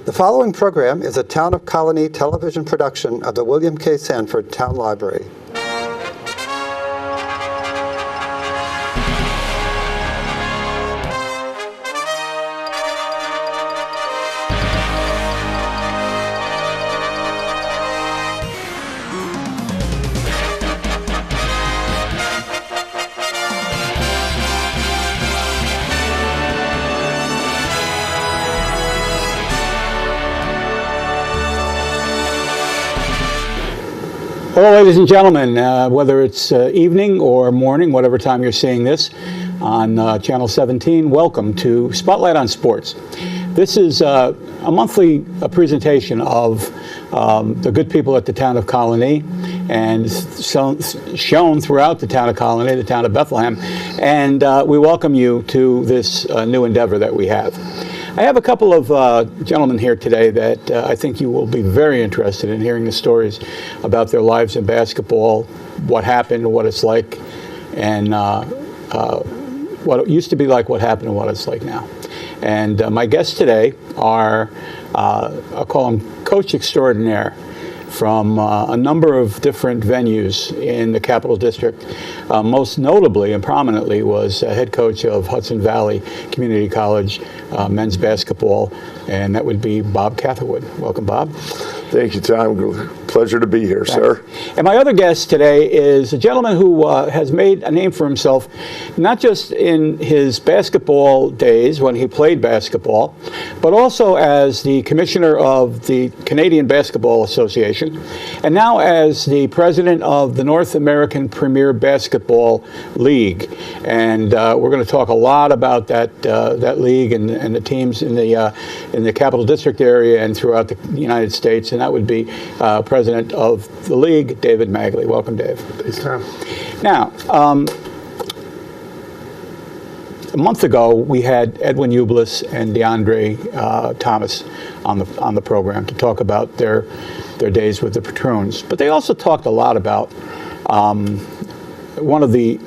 The following program is a Town of Colonie television production of the William K. Sanford Town Library. Hello, ladies and gentlemen, whether it's evening or morning, whatever time you're seeing this on Channel 17, welcome to Spotlight on Sports. This is a monthly presentation of the good people at the town of Colonie, and shown throughout the town of Colonie, the town of Bethlehem, and we welcome you to this new endeavor that we have. I have a couple of gentlemen here today that I think you will be very interested in hearing the stories about their lives in basketball, what happened, what it's like, and what it used to be like, what happened, and what it's like now. And my guests today are, I'll call them Coach Extraordinaire, from a number of different venues in the Capital District. Most notably and prominently was head coach of Hudson Valley Community College men's basketball, and that would be Bob Catherwood. Welcome, Bob. Thank you, Tom. Pleasure to be here, sir. And my other guest today is a gentleman who has made a name for himself, not just in his basketball days when he played basketball, but also as the commissioner of the Canadian Basketball Association, and now as the president of the North American Premier Basketball League. And we're going to talk a lot about that league and the teams in the Capital District area and throughout the United States. And that would be president of the league, David Magley. Welcome, Dave. Thanks, Tom. Now, a month ago, we had Edwin Ublis and DeAndre Thomas on the program to talk about their days with the Patroons. But they also talked a lot about one of the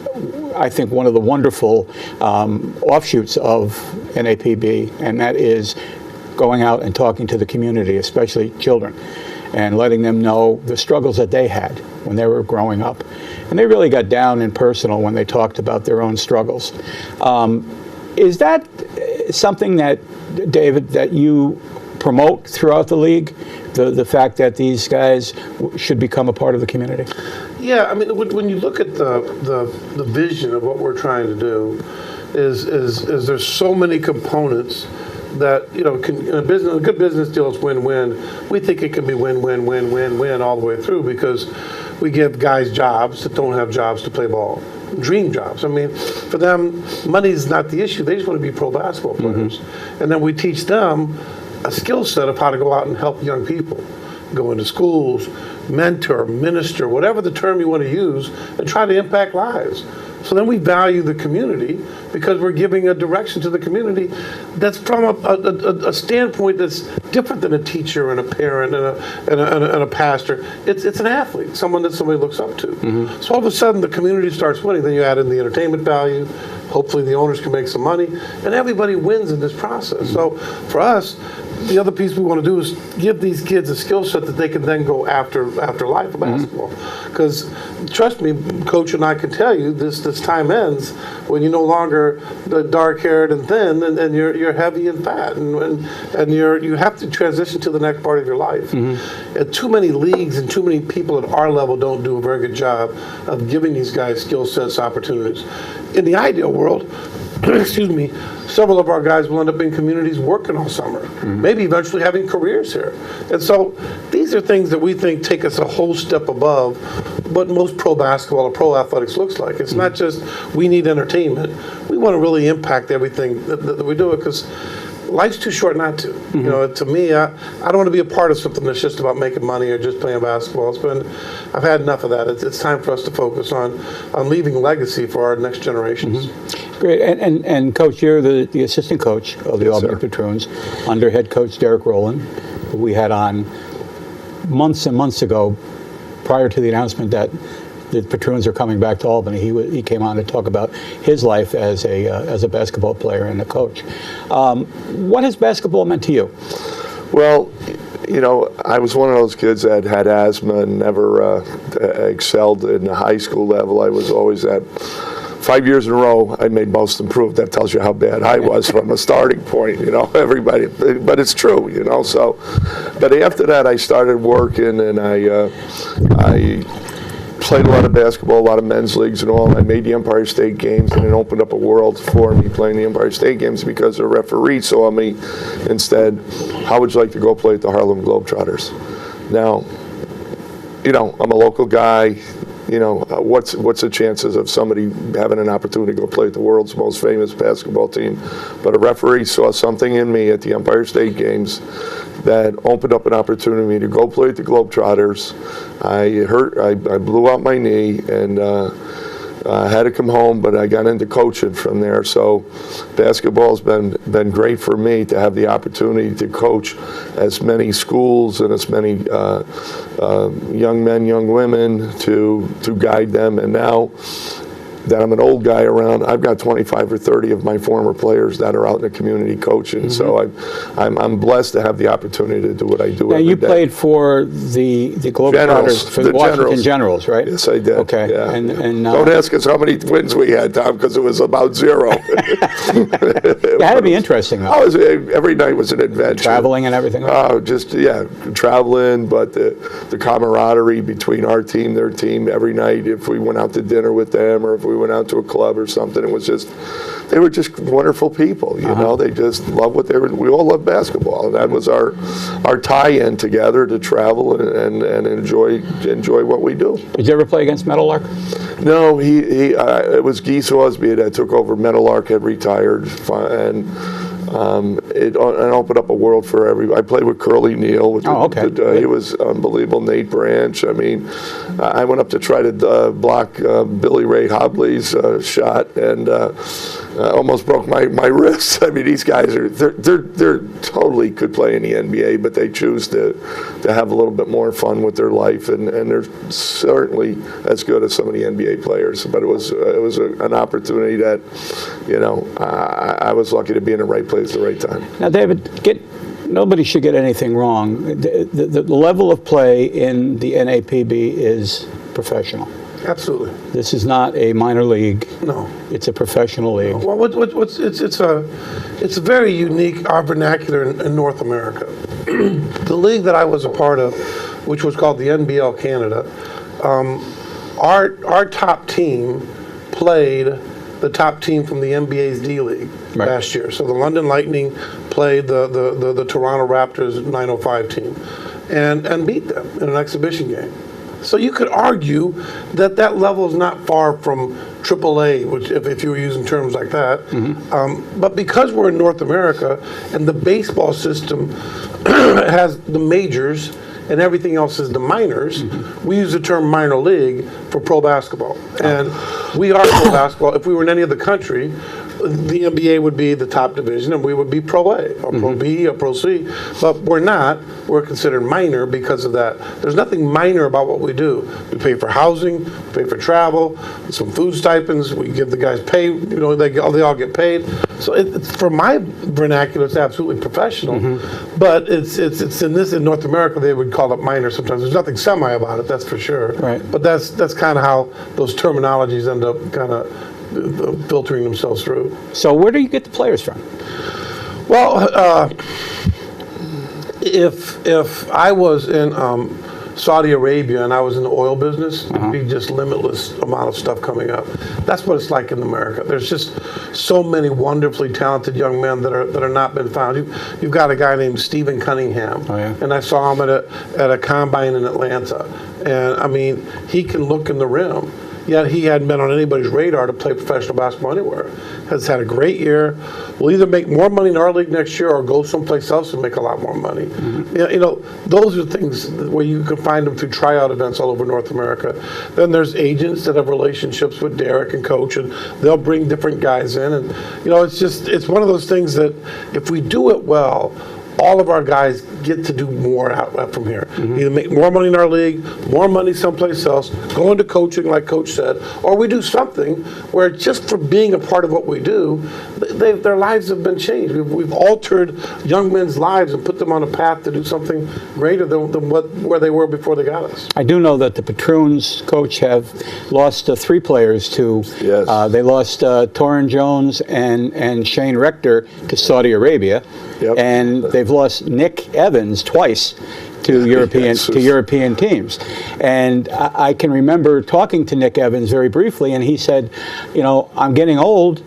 wonderful offshoots of NAPB, and that is going out and talking to the community, especially children, and letting them know the struggles that they had when they were growing up. And they really got down and personal when they talked about their own struggles. Is that something that, David, that you promote throughout the league, the fact that these guys should become a part of the community? Yeah, I mean, when you look at the vision of what we're trying to do, is there's so many components that, you know, a good business deal is win-win. We think it can be win-win all the way through, because we give guys jobs that don't have jobs to play ball, dream jobs. I mean, for them, money is not the issue. They just want to be pro basketball players. Mm-hmm. And then we teach them a skill set of how to go out and help young people, go into schools, mentor, minister, whatever the term you want to use, and try to impact lives. So then we value the community because we're giving a direction to the community that's from a standpoint that's different than a teacher and a parent and a pastor. It's an athlete, someone that somebody looks up to. Mm-hmm. So all of a sudden the community starts winning. Then you add in the entertainment value. Hopefully the owners can make some money, and everybody wins in this process. Mm-hmm. So for us, the other piece we want to do is give these kids a skill set that they can then go after life of basketball. Because trust me, Coach and I can tell you, this time ends when you're no longer the dark-haired and thin, and you're heavy and fat, and you have to transition to the next part of your life. Mm-hmm. And too many leagues and too many people at our level don't do a very good job of giving these guys skill sets, opportunities. In the ideal world, excuse me, several of our guys will end up in communities working all summer, maybe eventually having careers here. And so these are things that we think take us a whole step above what most pro basketball or pro athletics looks like. It's not just we need entertainment. We want to really impact everything that we do, because life's too short not to. Mm-hmm. You know, to me, I don't want to be a part of something that's just about making money or just playing basketball. I've had enough of that. It's time for us to focus on leaving legacy for our next generations. Mm-hmm. Great. And Coach, you're the assistant coach of the Albany Patroons under head coach Derek Rowland, who we had on months and months ago prior to the announcement that the Patroons are coming back to Albany. He came on to talk about his life as a basketball player and a coach. What has basketball meant to you? Well, you know, I was one of those kids that had asthma and never excelled in the high school level. I was always at 5 years in a row, I made most improved. That tells you how bad I was from a starting point, you know, everybody, but it's true, you know, so, but after that I started working and I played a lot of basketball, a lot of men's leagues and all. I made the Empire State Games, and it opened up a world for me playing the Empire State Games because the referee saw me instead, how would you like to go play at the Harlem Globetrotters? Now, you know, I'm a local guy. You know, what's the chances of somebody having an opportunity to go play at the world's most famous basketball team? But a referee saw something in me at the Empire State Games that opened up an opportunity to go play at the Globetrotters. I blew out my knee and had to come home, but I got into coaching from there. So basketball's been great for me to have the opportunity to coach as many schools and as many young men, young women to guide them. And now that I'm an old guy around, I've got 25 or 30 of my former players that are out in the community coaching. So I'm blessed to have the opportunity to do what I do. Now every you day. played for the Globetrotters, Generals, for the Washington Generals, right? Yes, I did. Okay. Yeah. And don't ask us how many wins we had, Tom, because it was about 0. It had to be interesting, though. Every night was an adventure. Traveling and everything. Oh, just traveling, but the camaraderie between our team, their team, every night. If we went out to dinner with them, or if we went out to a club or something, it was just, they were just wonderful people. You know, they just love what they were. We all love basketball, and that was our tie-in together to travel and enjoy what we do. Did you ever play against Meadowlark? No, it was Geese Osby that took over. Meadowlark had retired, and it opened up a world for everybody. I played with Curly Neal. He was unbelievable. Nate Branch. I mean, I went up to try to block Billy Ray Hobley's shot, and almost broke my wrist. I mean, these guys they're totally could play in the NBA, but they choose to have a little bit more fun with their life, and they're certainly as good as some of the NBA players. But it was an opportunity that, you know, I was lucky to be in the right place at the right time. Now, David, nobody should get anything wrong. The level of play in the NAPB is professional. Absolutely. This is not a minor league. No. It's a professional league. Well, it's a very unique vernacular in North America. The league that I was a part of, which was called the NBL Canada, our top team played the top team from the NBA's D League last year. So the London Lightning played the Toronto Raptors 905 team and beat them in an exhibition game. So you could argue that level is not far from AAA, which if you were using terms like that. But because we're in North America and the baseball system has the majors and everything else is the minors, we use the term minor league for pro basketball. And we are pro basketball. If we were in any other country, the NBA would be the top division and we would be Pro A or Pro B or Pro C, but we're not. We're considered minor because of that. There's nothing minor about what we do. We pay for housing, we pay for travel, some food stipends, we give the guys pay, you know, they all get paid. So for my vernacular, it's absolutely professional, but it's in North America, they would call it minor sometimes. There's nothing semi about it, that's for sure. Right. But that's kind of how those terminologies end up kind of filtering themselves through. So where do you get the players from? Well, if I was in Saudi Arabia and I was in the oil business, it'd be just limitless amount of stuff coming up. That's what it's like in America. There's just so many wonderfully talented young men that are not been found. You've got a guy named Stephen Cunningham, and I saw him at a combine in Atlanta, and I mean, he can look in the rim. Yet he hadn't been on anybody's radar to play professional basketball anywhere. Has had a great year. Will either make more money in our league next year or go someplace else and make a lot more money. You know, those are things where you can find them through tryout events all over North America. Then there's agents that have relationships with Derek and Coach, and they'll bring different guys in. And, you know, it's one of those things that if we do it well, all of our guys get to do more out from here. Either make more money in our league, more money someplace else, go into coaching like Coach said, or we do something where just for being a part of what we do, their lives have been changed. We've altered young men's lives and put them on a path to do something greater than where they were before they got us. I do know that the Patroons, Coach, have lost 3 players to, Yes. they lost Torrin Jones and Shane Rector to Saudi Arabia, Yep. and they've lost Nick Evans twice to European teams. And I can remember talking to Nick Evans very briefly, and he said, I'm getting old.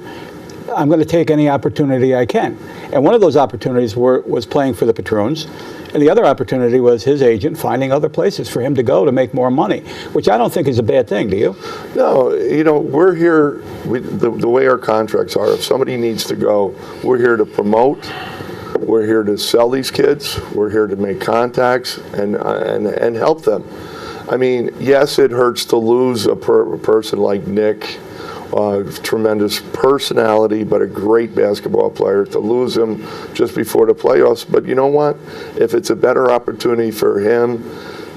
I'm going to take any opportunity I can. And one of those opportunities was playing for the Patroons. And the other opportunity was his agent finding other places for him to go to make more money, which I don't think is a bad thing, do you? No, we're here, the way our contracts are, if somebody needs to go, we're here to promote, we're here to sell these kids, we're here to make contacts and help them. I mean, yes, it hurts to lose a person like Nick, tremendous personality, but a great basketball player, to lose him just before the playoffs. But you know what? If it's a better opportunity for him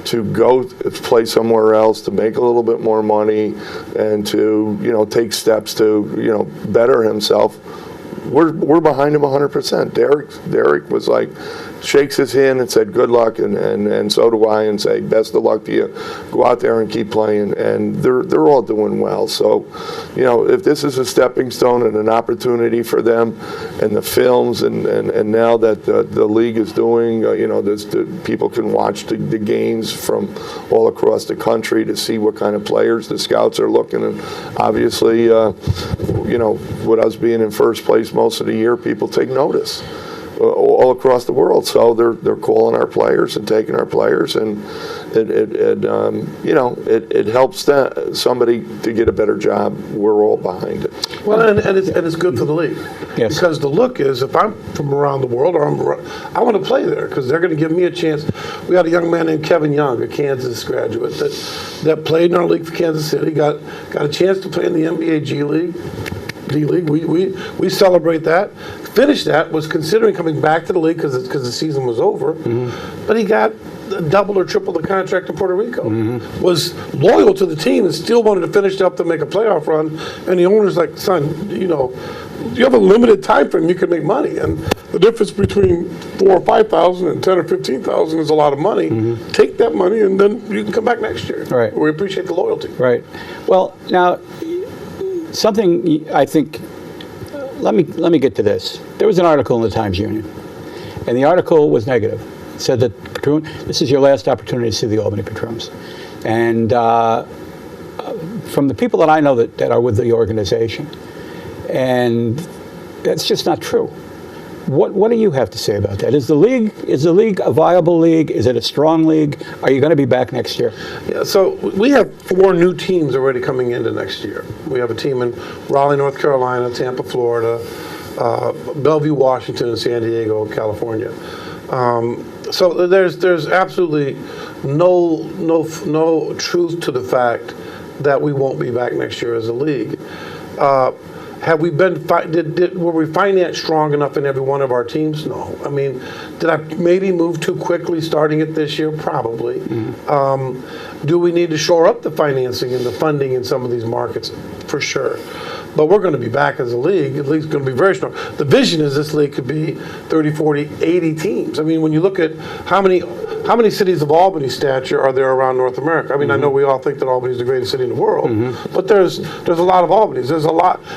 to go play somewhere else, to make a little bit more money, and to take steps to better himself, we're behind him 100%. Derek was like, shakes his hand and said, good luck, and so do I, and say, best of luck to you. Go out there and keep playing, and they're all doing well. So, if this is a stepping stone and an opportunity for them, and the films, and now that the league is doing, people can watch the games from all across the country to see what kind of players the scouts are looking, and obviously, with us being in first place most of the year, people take notice all across the world. So they're calling our players and taking our players, and it helps somebody to get a better job. We're all behind it. Well, and it's good for the league. Yes. Because the look is, if I'm from around the world, I want to play there because they're going to give me a chance. We got a young man named Kevin Young, a Kansas graduate, that played in our league for Kansas City, got a chance to play in the NBA G League. D-League. We celebrate that. Finished that, was considering coming back to the league because the season was over, but he got double or triple the contract in Puerto Rico. Was loyal to the team and still wanted to finish up to make a playoff run, and the owner's like, son, you have a limited time frame, you can make money, and the difference between $4,000 or $5,000 and $10,000 or $15,000 is a lot of money. Take that money and then you can come back next year. Right. We appreciate the loyalty. Right. Well, now, something I think, let me get to this. There was an article in the Times-Union, and the article was negative. It said that this is your last opportunity to see the Albany Patroons. And from the people that I know that are with the organization, and that's just not true. What do you have to say about that? Is the league a viable league? Is it a strong league? Are you going to be back next year? Yeah, so we have 4 new teams already coming into next year. We have a team in Raleigh, North Carolina, Tampa, Florida, Bellevue, Washington, and San Diego, California. So there's absolutely no truth to the fact that we won't be back next year as a league. Have we been? Were we financed strong enough in every one of our teams? No. I mean, did I maybe move too quickly starting it this year? Probably. Do we need to shore up the financing and the funding in some of these markets? For sure. But we're going to be back as a league. The league's going to be very strong. The vision is this league could be 30, 40, 80 teams. I mean, when you look at how many cities of Albany stature are there around North America? I mean, I know we all think that Albany is the greatest city in the world, but there's a lot of Albanys.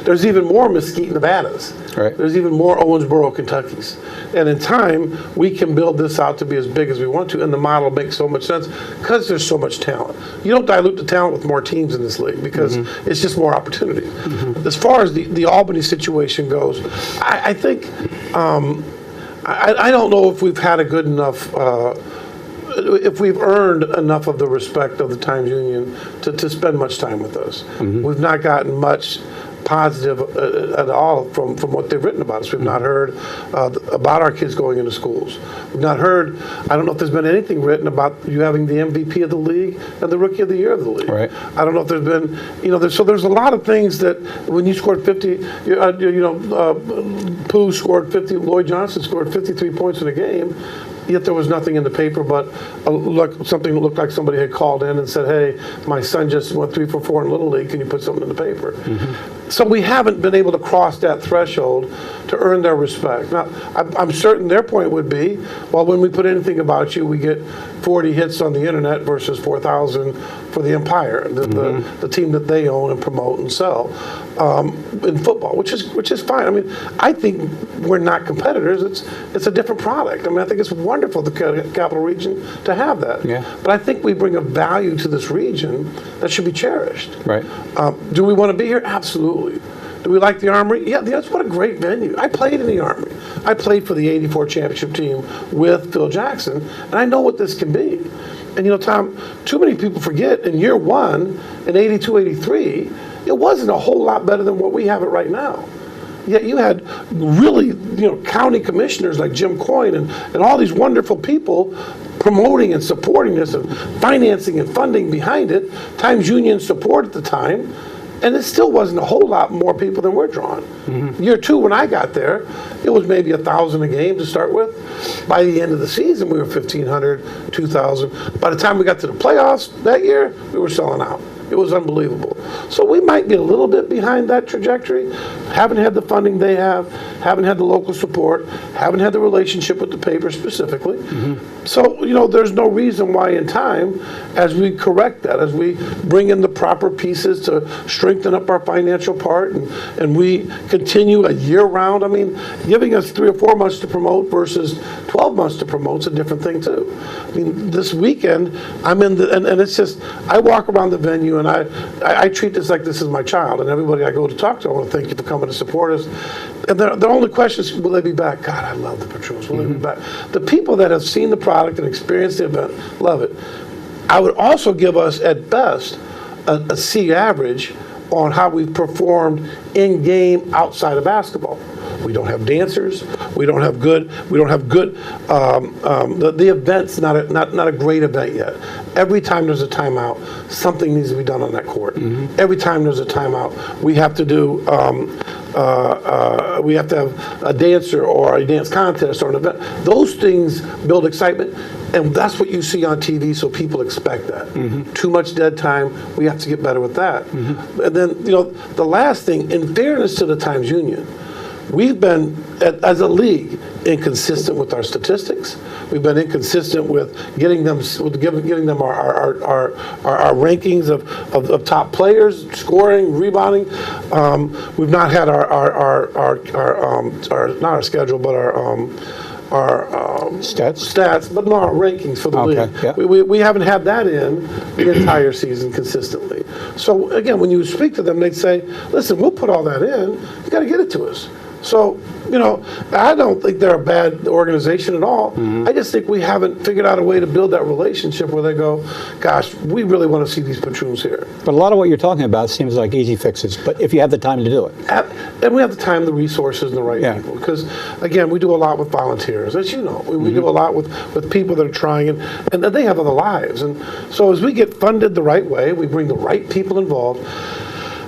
There's even more Mesquite, Nevadas. Right. There's even more Owensboro, Kentuckys. And in time, we can build this out to be as big as we want to, and the model makes so much sense because there's so much talent. You don't dilute the talent with more teams in this league because it's just more opportunity. As far as the Albany situation goes, I think, I don't know if we've had a good enough, if we've earned enough of the respect of the Times-Union to spend much time with us. We've not gotten much positive at all from what they've written about us. We've not heard about our kids going into schools. We've not heard, I don't know if there's been anything written about you having the MVP of the league and the Rookie of the Year of the league. Right. I don't know if there's been, there's a lot of things that when you scored 50, Pooh scored 50, Lloyd Johnson scored 53 points in a game, yet there was nothing in the paper but something that looked like somebody had called in and said, hey, my son just went 3 for 4 in Little League, can you put something in the paper? So we haven't been able to cross that threshold to earn their respect. Now, I'm certain their point would be, well, when we put anything about you, we get 40 hits on the internet versus 4,000 for the Empire, the team that they own and promote and sell in football, which is fine. I mean, I think we're not competitors. It's a different product. I mean, I think it's wonderful, the Capital Region, to have that. Yeah. But I think we bring a value to this region that should be cherished. Right. Do we want to be here? Absolutely. Do we like the Armory? Yeah, that's what a great venue. I played in the Armory. I played for the '84 championship team with Phil Jackson, and I know what this can be. And Tom, too many people forget in year one, in '82, '83, it wasn't a whole lot better than what we have it right now. Yet you had really, county commissioners like Jim Coyne and all these wonderful people promoting and supporting this and financing and funding behind it, Times Union support at the time. And it still wasn't a whole lot more people than we're drawing. Year two, when I got there, it was maybe 1,000 a game to start with. By the end of the season, we were 1,500, 2,000. By the time we got to the playoffs that year, we were selling out. It was unbelievable. So we might be a little bit behind that trajectory. Haven't had the funding they have, haven't had the local support, haven't had the relationship with the paper specifically. So, there's no reason why in time, as we correct that, as we bring in the proper pieces to strengthen up our financial part and we continue a year round, I mean, giving us 3 or 4 months to promote versus 12 months to promote is a different thing too. I mean, this weekend, I'm in and it's just, I walk around the venue and I treat this like this is my child, and everybody I go to talk to, I want to thank you for coming to support us. And the only question is, will they be back? God, I love the Patroons. Will they be back? The people that have seen the product and experienced the event love it. I would also give us, at best, a C average on how we've performed in game outside of basketball. We don't have dancers. We don't have good. The event's not a great event yet. Every time there's a timeout, something needs to be done on that court. Every time there's a timeout, we have to do. We have to have a dancer or a dance contest or an event. Those things build excitement, and that's what you see on TV. So people expect that. Too much dead time. We have to get better with that. And then the last thing, in fairness to the Times Union, we've been, as a league, inconsistent with our statistics. We've been inconsistent with getting them our rankings of top players, scoring, rebounding. We've not had our not our schedule, but our stats, but not our rankings for the league. Yeah. We haven't had that in the entire season consistently. So again, when you speak to them, they'd say, listen, we'll put all that in. You got to get it to us. So, I don't think they're a bad organization at all. I just think we haven't figured out a way to build that relationship where they go, gosh, we really want to see these Patroons here. But a lot of what you're talking about seems like easy fixes, but if you have the time to do it. And we have the time, the resources, and the right people. Because, again, we do a lot with volunteers. As you know, we do a lot with people that are trying, and they have other lives. And so as we get funded the right way, we bring the right people involved,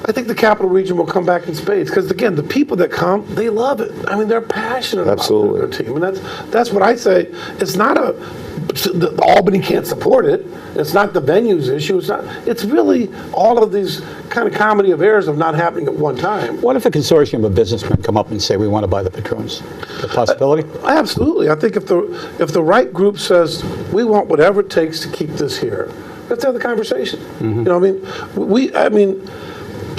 I think the Capital Region will come back in spades because, again, the people that come, they love it. I mean, they're passionate about their team. And that's what I say. It's not the Albany can't support it. It's not the venue's issue. It's really all of these kind of comedy of errors of not happening at one time. What if a consortium of businessmen come up and say, we want to buy the Patroons? The possibility? Absolutely. I think if the right group says, we want whatever it takes to keep this here, let's have the conversation. I mean,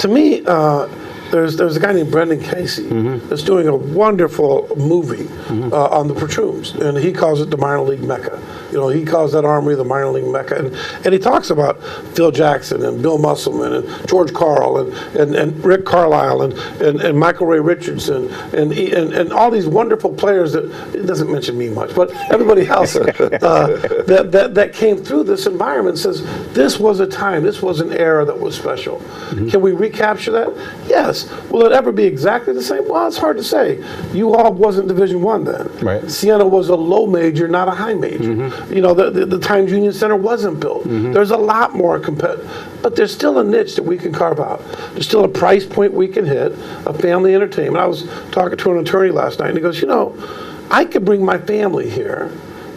to me, there's a guy named Brendan Casey that's doing a wonderful movie on the Patroons, and he calls it the minor league Mecca. He calls that Armory the minor league mecca, and he talks about Phil Jackson and Bill Musselman and George Karl and Rick Carlisle and Michael Ray Richardson and all these wonderful players that it doesn't mention me much, but everybody else that came through this environment says this was a time, this was an era that was special. Can we recapture that? Yes. Will it ever be exactly the same? Well, it's hard to say. U-Haul wasn't Division I then. Right. Siena was a low major, not a high major. The Times Union Center wasn't built. There's a lot more but there's still a niche that we can carve out. There's still a price point we can hit, a family entertainment. I was talking to an attorney last night, and he goes, I could bring my family here,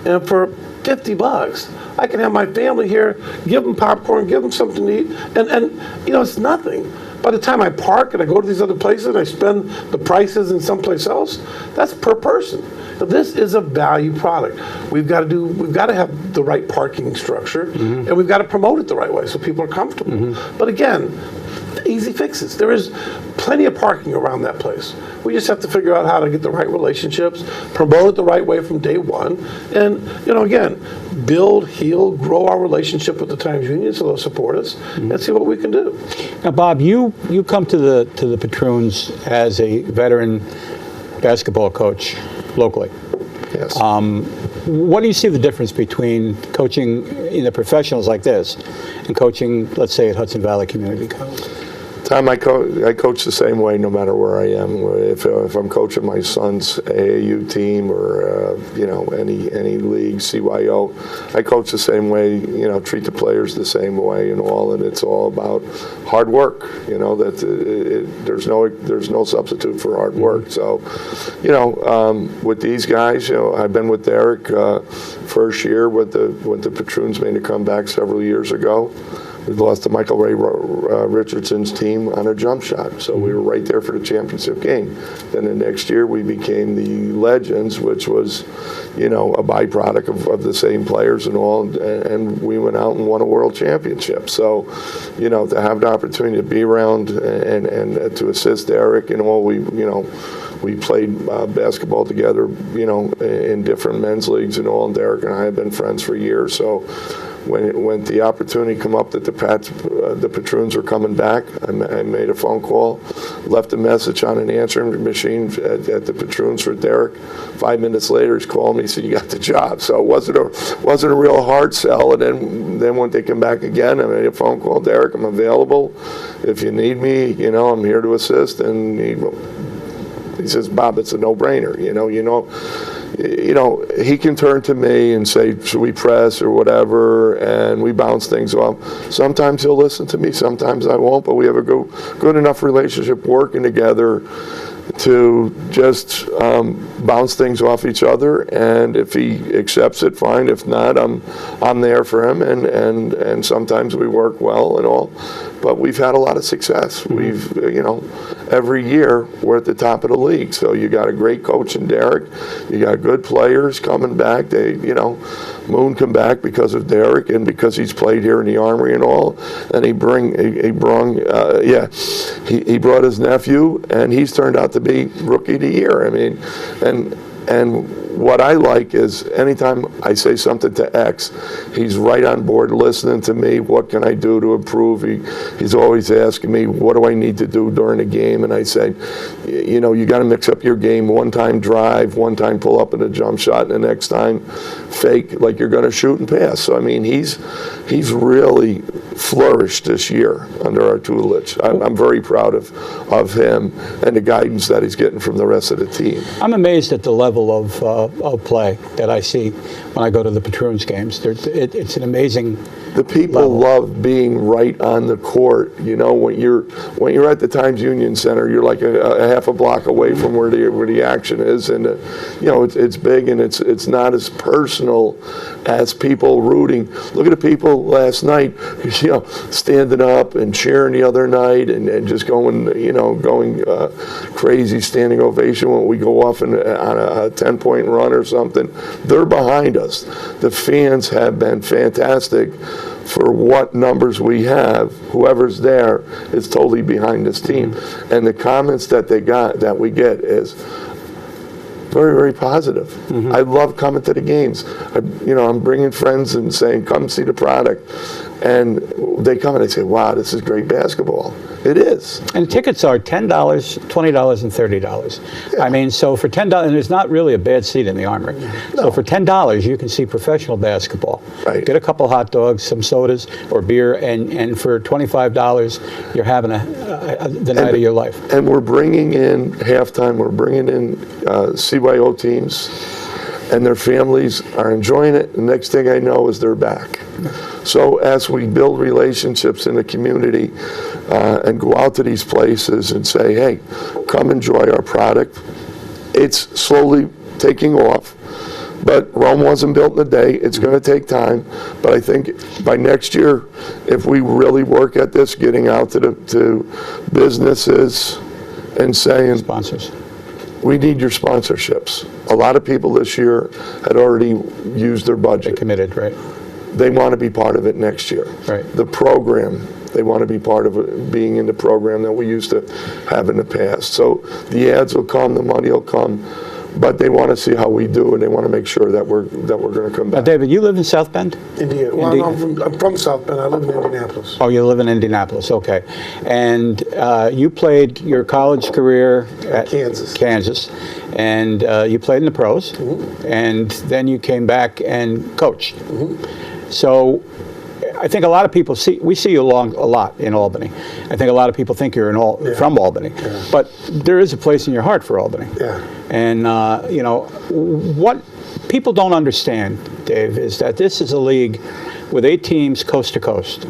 and for $50, I can have my family here, give them popcorn, give them something to eat, and it's nothing. By the time I park and I go to these other places and I spend the prices in someplace else, that's per person. Now, this is a value product. We've got to have the right parking structure, and we've got to promote it the right way so people are comfortable. But again, easy fixes. There is plenty of parking around that place. We just have to figure out how to get the right relationships, promote it the right way from day one, and again, build, heal, grow our relationship with the Times Union so they'll support us and see what we can do. Now, Bob, you come to the Patroons as a veteran basketball coach locally. Yes. What do you see the difference between coaching in the professionals like this and coaching, let's say, at Hudson Valley Community College? Tom, I coach the same way no matter where I am. If I'm coaching my son's AAU team or any league, CYO, I coach the same way. Treat the players the same way and all. And it's all about hard work. There's no substitute for hard work. So, with these guys, I've been with Derek first year when the Patroons made a comeback several years ago. We lost to Michael Ray Richardson's team on a jump shot, so we were right there for the championship game. Then the next year we became the Legends, which was, a byproduct of the same players and all, and we went out and won a world championship. So, to have the opportunity to be around and to assist Eric and all, we played basketball together, in different men's leagues and all, and Derek and I have been friends for years. So when the opportunity come up that the Patroons were coming back, I made a phone call, left a message on an answering machine at the Patroons for Derek. 5 minutes later, he's called me, he said, "You got the job." So it wasn't a real hard sell. And then when they come back again, I made a phone call, "Derek, I'm available. If you need me, I'm here to assist." And he says, "Bob, it's a no-brainer. He can turn to me and say, should we press or whatever, and we bounce things off. Sometimes he'll listen to me, sometimes I won't, but we have a good enough relationship working together to just bounce things off each other, and if he accepts it, fine. If not, I'm there for him, and sometimes we work well and all. But we've had a lot of success. We've, every year we're at the top of the league. So you got a great coach in Derek. You got good players coming back. They, Moon come back because of Derek and because he's played here in the Armory and all. And he brought his nephew, and he's turned out to be Rookie of the Year. I mean, and what I like is anytime I say something to X, he's right on board listening to me. What can I do to improve? He's always asking me, what do I need to do during the game? And I say, you got to mix up your game. One time drive, one time pull up in a jump shot, and the next time fake like you're going to shoot and pass. So, I mean, he's really flourished this year under our tutelage. I'm very proud of him and the guidance that he's getting from the rest of the team. I'm amazed at the level of play that I see when I go to the Patroons games. It's an amazing. The people love being right on the court. When you're at the Times Union Center, you're like a half a block away from where the action is, and it's big and it's not as personal as people rooting. Look at the people last night, standing up and cheering the other night and just going crazy, standing ovation when we go off on a 10-point run or something. They're behind us. The fans have been fantastic. For what numbers we have, whoever's there is totally behind this team. And the comments that we get is, very, very positive. I love coming to the games. I'm bringing friends and saying, come see the product. And they come and they say, wow, this is great basketball. It is. And tickets are $10, $20, and $30. Yeah. I mean, so for $10, and there's not really a bad seat in the Armory. No. So for $10, you can see professional basketball. Right. Get a couple hot dogs, some sodas, or beer, and for $25, you're having the night of your life. And we're bringing in halftime, we're bringing in CYO teams, and their families are enjoying it. The next thing I know is they're back. So as we build relationships in the community and go out to these places and say, hey, come enjoy our product, it's slowly taking off. But Rome wasn't built in a day. It's going to take time. But I think by next year, if we really work at this, getting out to businesses and saying, Sponsors. we need your sponsorships. A lot of people this year had already used their They budget. committed, right? They want to be part of it next year. Right. The program, they want to be part of it, being in the program that we used to have in the past. So the ads will come, the money will come, but they want to see how we do, and they want to make sure that we're going to come back. David, you live in South Bend? Indiana. Well, no, I'm from South Bend. I live in Indianapolis. Oh, you live in Indianapolis, okay. And you played your college career at Kansas. And you played in the pros, and then you came back and coached. So I think a lot of people we see you a lot in Albany. I think a lot of people think you're from Albany, but there is a place in your heart for Albany. Yeah. And what people don't understand, Dave, is that this is a league with 8 teams coast to coast.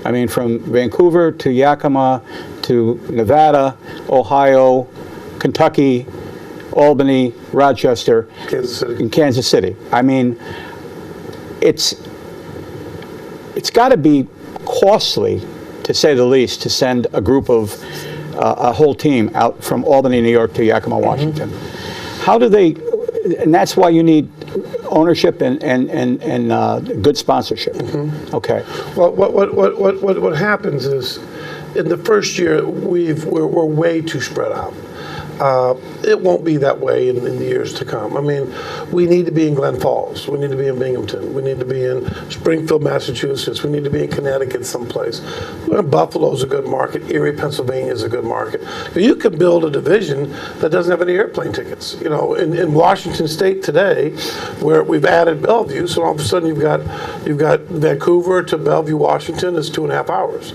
I mean, from Vancouver to Yakima to Nevada, Ohio, Kentucky, Albany, Rochester, Kansas City. and Kansas City. I mean, it's got to be costly, to say the least, to send a group of a whole team out from Albany, New York to Yakima, Washington. How do they? And that's why you need ownership and good sponsorship. Okay. Well, what happens is, in the first year, we're way too spread out. It won't be that way in the years to come. I mean, we need to be in Glen Falls. We need to be in Binghamton. We need to be in Springfield, Massachusetts. We need to be in Connecticut someplace. Buffalo's a good market. Erie, Pennsylvania is a good market. You could build a division that doesn't have any airplane tickets. You know, in Washington State today, where we've added Bellevue, so all of a sudden you've got Vancouver to Bellevue, Washington is 2.5 hours.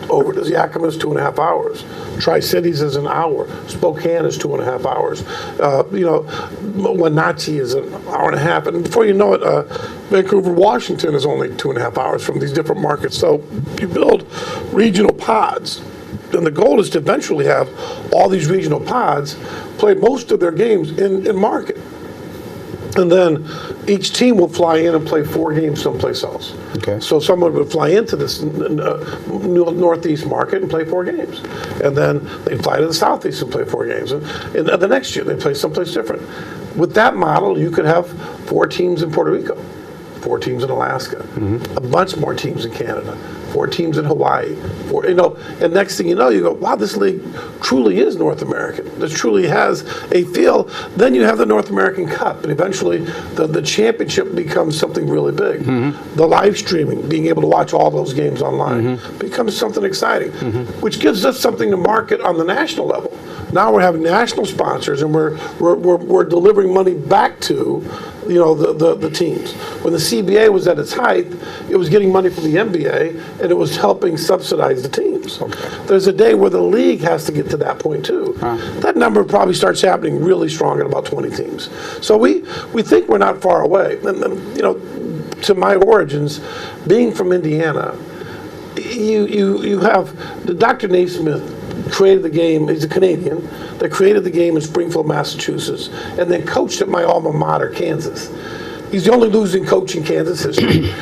Over to Yakima is 2.5 hours. Tri-Cities is an hour. Spokane is 2.5 hours. Wenatchee is an hour and a half. And before you know it, Vancouver, Washington is only 2.5 hours from these different markets. So you build regional pods. And the goal is to eventually have all these regional pods play most of their games in market. And then each team will fly in and play 4 games someplace else. Okay. So someone would fly into this northeast market and play 4 games. And then they'd fly to the southeast and play 4 games. And the next year they'd play someplace different. With that model, you could have 4 teams in Puerto Rico, 4 teams in Alaska, a bunch more teams in Canada, 4 teams in Hawaii, and next thing you know, you go, wow, this league truly is North American. This truly has a feel. Then you have the North American Cup, and eventually the championship becomes something really big. The live streaming, being able to watch all those games online, becomes something exciting, which gives us something to market on the national level. Now we're having national sponsors, and we're delivering money back to the teams. When the CBA was at its height, it was getting money from the NBA, and it was helping subsidize the teams. Okay. There's a day where the league has to get to that point too. That number probably starts happening really strong at about 20 teams. So we think we're not far away. And to my origins, being from Indiana, you have Dr. Naismith created the game. He's a Canadian that created the game in Springfield, Massachusetts, and then coached at my alma mater, Kansas. He's the only losing coach in Kansas history.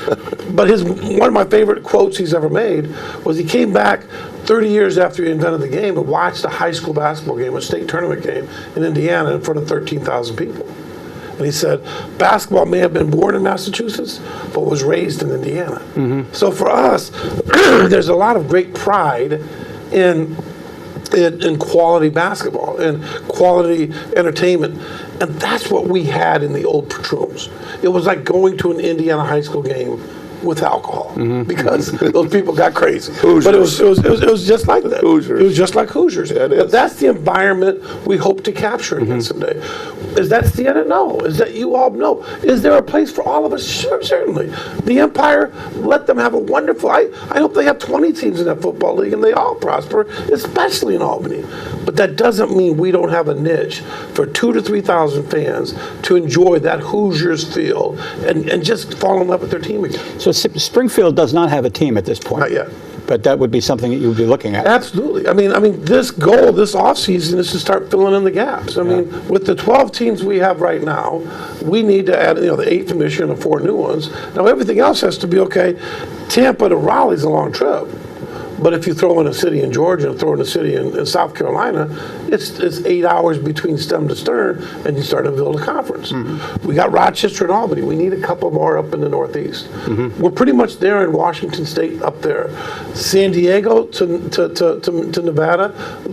But one of my favorite quotes he's ever made was he came back 30 years after he invented the game and watched a high school basketball game, a state tournament game in Indiana in front of 13,000 people. And he said, basketball may have been born in Massachusetts, but was raised in Indiana. So for us, there's a lot of great pride in in quality basketball and quality entertainment. And that's what we had in the old Patroons. It was like going to an Indiana high school game with alcohol because those people got crazy. Hoosiers. But it was just like that. Hoosiers. It was just like Hoosiers. Yeah, it but is. that's the environment we hope to capture again someday. Is that Siena? No. Is that you all? No. Is there a place for all of us? Sure, certainly. The Empire, let them have a wonderful. I hope they have 20 teams in that football league and they all prosper, especially in Albany. But that doesn't mean we don't have a niche for 2,000 to 3,000 fans to enjoy that Hoosiers feel and just fall in love with their team again. So Springfield does not have a team at this point. Not yet. But that would be something that you would be looking at. Absolutely. I mean, this goal this offseason is to start filling in the gaps. I mean, with the 12 teams we have right now, we need to add, the 8th from Michigan and 4 new ones. Now, everything else has to be okay. Tampa to Raleigh's a long trip. But if you throw in a city in Georgia and throw in a city in South Carolina, it's 8 hours between stem to stern, and you start to build a conference. We got Rochester and Albany. We need a couple more up in the Northeast. We're pretty much there in Washington State up there. San Diego to Nevada,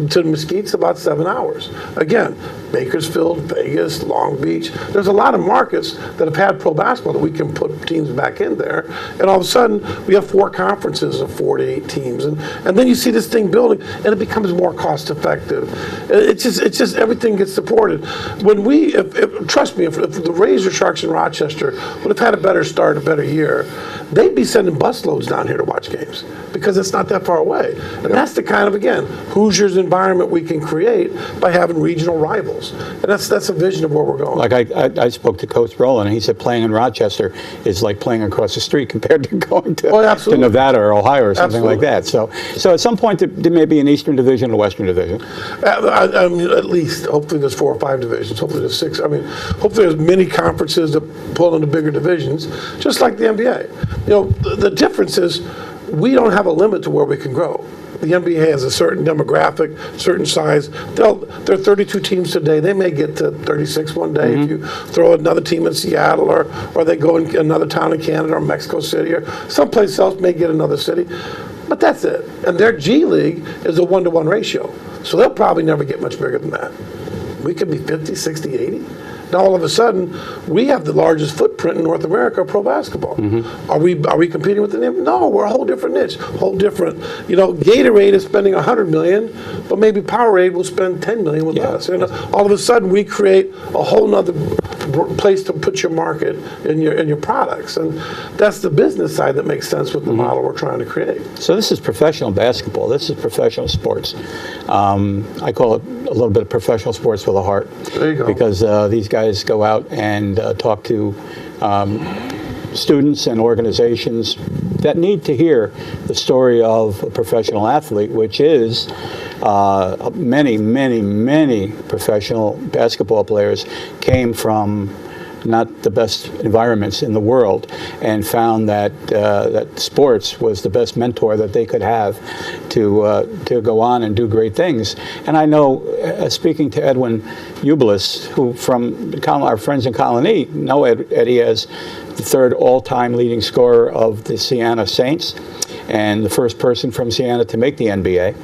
to Mesquite's about 7 hours. Again, Bakersfield, Vegas, Long Beach. There's a lot of markets that have had pro basketball that we can put teams back in there. And all of a sudden, we have 4 conferences of 4 to 8 teams. And then you see this thing building, and it becomes more cost effective. It's just everything gets supported. When trust me, if the Razor Sharks in Rochester would have had a better start, a better year, they'd be sending busloads down here to watch games because it's not that far away. And that's the kind of, again, Hoosiers environment we can create by having regional rivals. And that's a vision of where we're going. Like I spoke to Coach Brolin, and he said playing in Rochester is like playing across the street compared to going to Nevada or Ohio or something like that. So at some point there may be an Eastern Division and a Western Division. I mean, at least. Hopefully there's 4 or 5 divisions. Hopefully there's 6. I mean, hopefully there's many conferences that pull into bigger divisions, just like the NBA. The difference is we don't have a limit to where we can grow. The NBA has a certain demographic, certain size. There are 32 teams today. They may get to 36 one day if you throw another team in Seattle or they go in another town in Canada or Mexico City or someplace else may get another city. But that's it. And their G League is a 1-to-1 ratio. So they'll probably never get much bigger than that. We could be 50, 60, 80. Now all of a sudden, we have the largest footprint in North America of pro basketball. Are we competing with the name? No, we're a whole different niche, whole different. Gatorade is spending $100 million, but maybe Powerade will spend $10 million with us. And all of a sudden, we create a whole nother place to put your market in your products, and that's the business side that makes sense with the model we're trying to create. So this is professional basketball. This is professional sports. I call it a little bit of professional sports with a heart. There you go. Because these guys go out and talk to students and organizations that need to hear the story of a professional athlete, which is many professional basketball players came from not the best environments in the world and found that that sports was the best mentor that they could have to go on and do great things. And I know, speaking to Edwin Ubelis, who from our friends in Colonie know Eddie as the 3rd all-time leading scorer of the Siena Saints and the first person from Siena to make the NBA.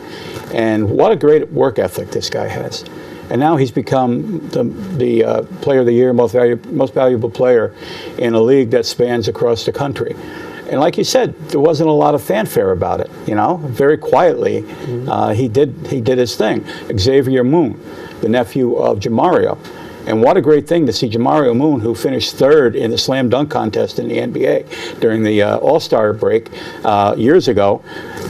And what a great work ethic this guy has. And now he's become the Player of the Year, most valuable player in a league that spans across the country. And like you said, there wasn't a lot of fanfare about it. Very quietly, he did his thing. Xavier Moon, the nephew of Jamario. And what a great thing to see Jamario Moon, who finished 3rd in the slam dunk contest in the NBA during the All-Star break years ago.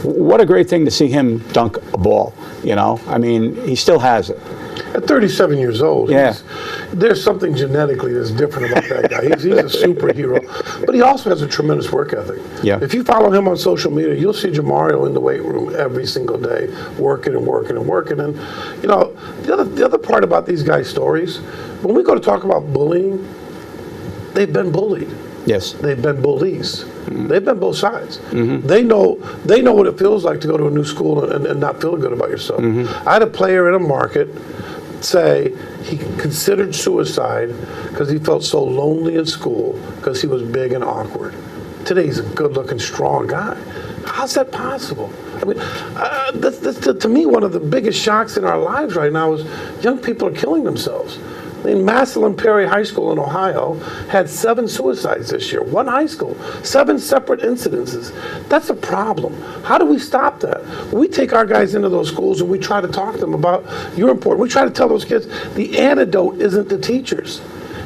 What a great thing to see him dunk a ball. I mean, he still has it. At 37 years old, there's something genetically that's different about that guy. He's a superhero, but he also has a tremendous work ethic. Yeah. If you follow him on social media, you'll see Jamario in the weight room every single day, working and working and working. And the other part about these guys' stories, when we go to talk about bullying, they've been bullied. Yes. They've been bullies. They've been both sides. They know what it feels like to go to a new school and not feel good about yourself. I had a player in a market say he considered suicide because he felt so lonely in school because he was big and awkward. today he's a good-looking, strong guy. How's that possible? I mean, that's to me, one of the biggest shocks in our lives right now is young people are killing themselves. I mean, Massillon Perry High School in Ohio had 7 suicides this year. One high school, 7 separate incidences. That's a problem. How do we stop that? We take our guys into those schools and we try to talk to them about you're important. We try to tell those kids the antidote isn't the teachers.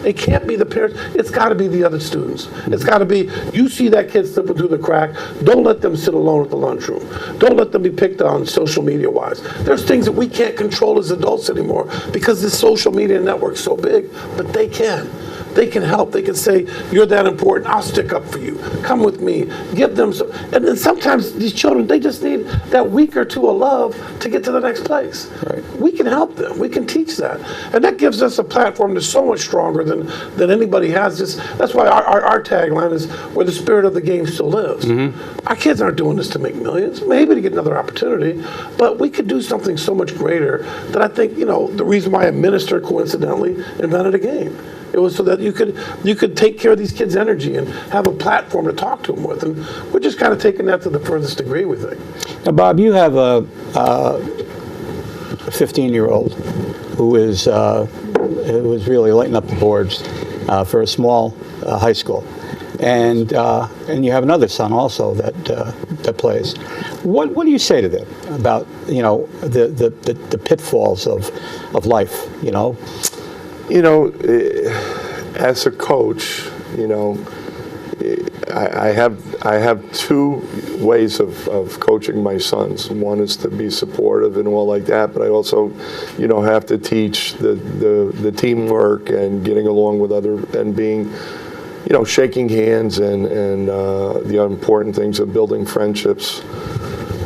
It can't be the parents. It's got to be the other students. It's got to be, you see that kid slipping through the crack, don't let them sit alone at the lunchroom. Don't let them be picked on social media-wise. There's things that we can't control as adults anymore because this social media network's so big, but they can. They can help. They can say, you're that important. I'll stick up for you. Come with me. Give them some. And then sometimes these children, they just need that week or two of love to get to the next place. Right. We can help them. We can teach that. And that gives us a platform that's so much stronger than anybody has. That's why our tagline is where the spirit of the game still lives. Mm-hmm. Our kids aren't doing this to make millions, maybe to get another opportunity, but we could do something so much greater that I think, the reason why a minister coincidentally invented a game. It was so that you could take care of these kids' energy and have a platform to talk to them with. And we're just kind of taking that to the furthest degree, we think. Now, Bob, you have a 15-year-old who is really lighting up the boards for a small high school. And you have another son also that plays. What do you say to them about the pitfalls of life? As a coach, I have 2 ways of coaching my sons. One is to be supportive and all like that, but I also, have to teach the teamwork and getting along with and being, shaking hands and the important things of building friendships.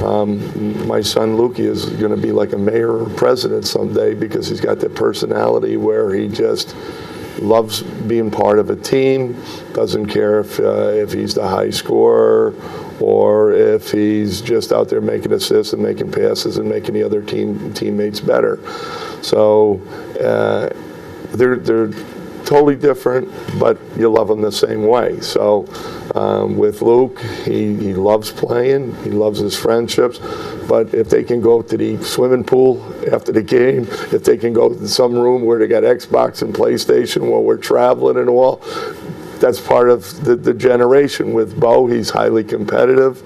My son Lukey is going to be like a mayor or president someday because he's got that personality where he just loves being part of a team, doesn't care if he's the high scorer or if he's just out there making assists and making passes and making the other teammates better. So they're totally different, but you love them the same way. So with Luke, he loves playing, he loves his friendships, but if they can go to the swimming pool after the game, if they can go to some room where they got Xbox and PlayStation while we're traveling and all, that's part of the generation. With Bo, he's highly competitive.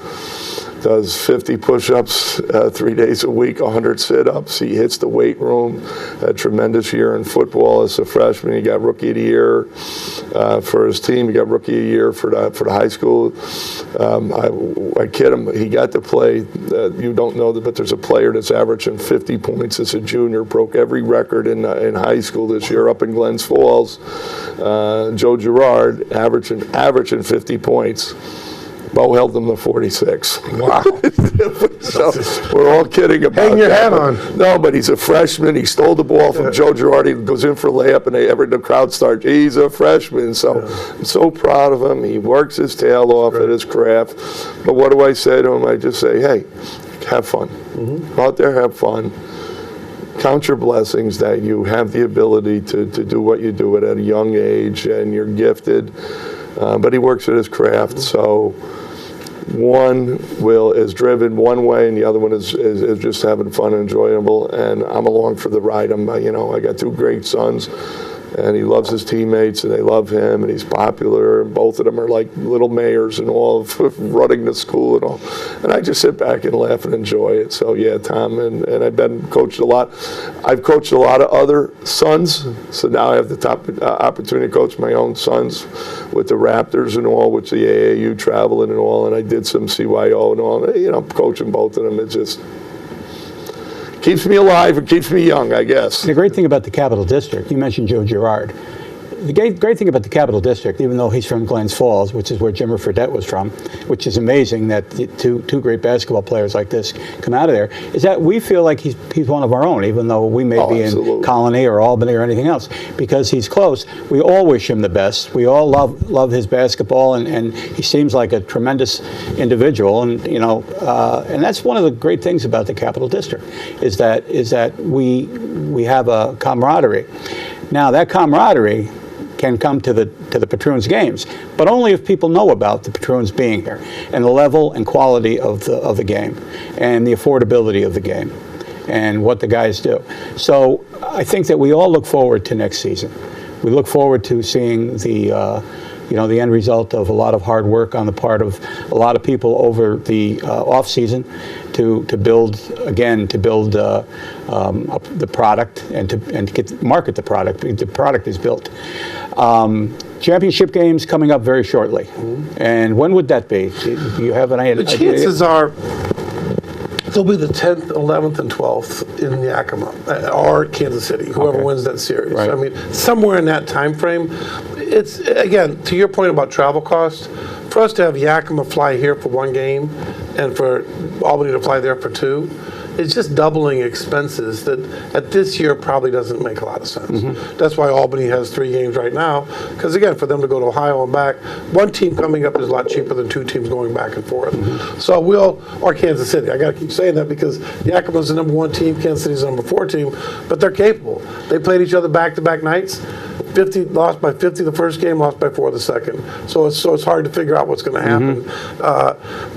Does 50 push-ups 3 days a week, 100 sit-ups. He hits the weight room. A tremendous year in football as a freshman. He got Rookie of the Year for his team. He got Rookie of the Year for the high school. I kid him. He got to play. You don't know that, but there's a player that's averaging 50 points as a junior. Broke every record in high school this year up in Glens Falls. Joe Girard averaging 50 points. Bo held them to 46. Wow. So we're all kidding about that. Hang your hat on. No, but he's a freshman. He stole the ball from Joe Girardi. He goes in for a layup, and the crowd starts. He's a freshman. So I'm so proud of him. He works his tail off at his craft. But what do I say to him? I just say, hey, have fun. Mm-hmm. Go out there, have fun. Count your blessings that you have the ability to do what you do at a young age, and you're gifted. But he works at his craft, so one is driven one way, and the other one is just having fun and enjoyable. And I'm along for the ride. I got 2 great sons, and he loves his teammates, and they love him, and he's popular. And both of them are like little mayors and all of running the school and all. And I just sit back and laugh and enjoy it. So yeah, Tom, and I've coached a lot. I've coached a lot of other sons, so now I have the top opportunity to coach my own sons with the Raptors and all, with the AAU traveling and all. And I did some CYO and all. Coaching both of them, it just keeps me alive and keeps me young, I guess. The great thing about the Capital District, you mentioned Joe Girard. The great thing about the Capital District, even though he's from Glens Falls, which is where Jimmer Fredette was from, which is amazing that two great basketball players like this come out of there, is that we feel like he's one of our own, even though we may be absolutely. In Colonie or Albany or anything else. Because he's close, we all wish him the best. We all love his basketball, and he seems like a tremendous individual. And and that's one of the great things about the Capital District, is that we have a camaraderie. Now that camaraderie can come to the Patroons games, but only if people know about the Patroons being here and the level and quality of the game and the affordability of the game and what the guys do. So I think that we all look forward to next season. We look forward to seeing the the end result of a lot of hard work on the part of a lot of people over the off season to build up the product and to market the product. The product is built. Championship games coming up very shortly. And when would that be? Do you have an idea? The chances are they'll be the 10th, 11th, and 12th in Yakima or Kansas City, whoever wins that series. Right. I mean, somewhere in that time frame. It's, again, to your point about travel costs, for us to have Yakima fly here for one game and for Albany to fly there for two, it's just doubling expenses that at this year probably doesn't make a lot of sense. That's why Albany has 3 games right now, because again, for them to go to Ohio and back, one team coming up is a lot cheaper than 2 teams going back and forth. So or Kansas City. I got to keep saying that because Yakima's the number 1 team, Kansas City's the number 4 team, but they're capable. They played each other back-to-back nights. 50, lost by 50 the first game, lost by 4 the second. So it's hard to figure out what's going to happen.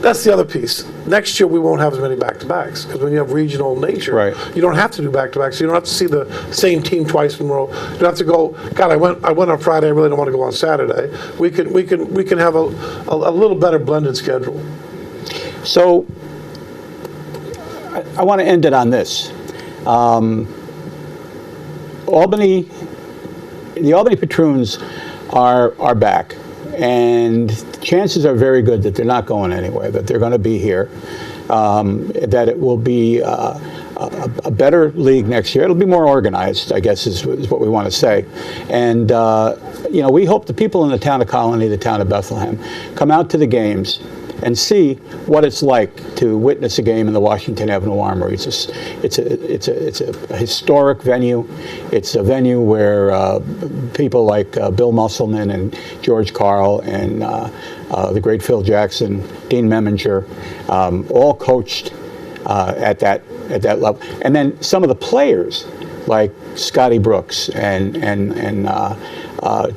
That's the other piece. Next year we won't have as many back-to-backs because when you have regional nature, you don't have to do back-to-backs. So you don't have to see the same team twice in a row. You don't have to go, God, I went on Friday, I really don't want to go on Saturday. We can have a little better blended schedule. So I want to end it on this. The Albany Patroons are back, and chances are very good that they're not going anywhere, that they're going to be here, that it will be a better league next year. It'll be more organized, I guess, is what we want to say. And, we hope the people in the town of Colonie, the town of Bethlehem, come out to the games and see what it's like to witness a game in the Washington Avenue Armory. It's a historic venue. It's a venue where people like Bill Musselman and George Carl and the great Phil Jackson, Dean Meminger, all coached at that level. And then some of the players like Scotty Brooks and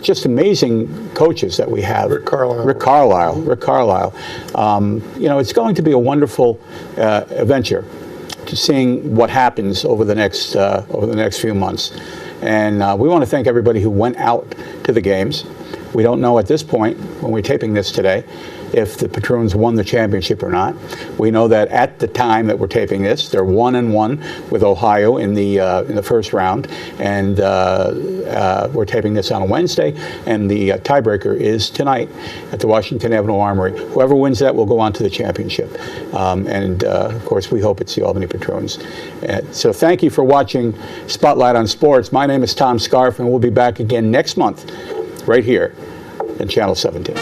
just amazing coaches that we have. Rick Carlisle. It's going to be a wonderful adventure to seeing what happens over the next few months. And we want to thank everybody who went out to the games. We don't know at this point, when we're taping this today, if the Patroons won the championship or not. We know that at the time that we're taping this, they're 1-1 with Ohio in the first round, and we're taping this on a Wednesday, and the tiebreaker is tonight at the Washington Avenue Armory. Whoever wins that will go on to the championship, and of course we hope it's the Albany Patroons. So thank you for watching Spotlight on Sports. My name is Tom Scarff, and we'll be back again next month, right here on Channel 17.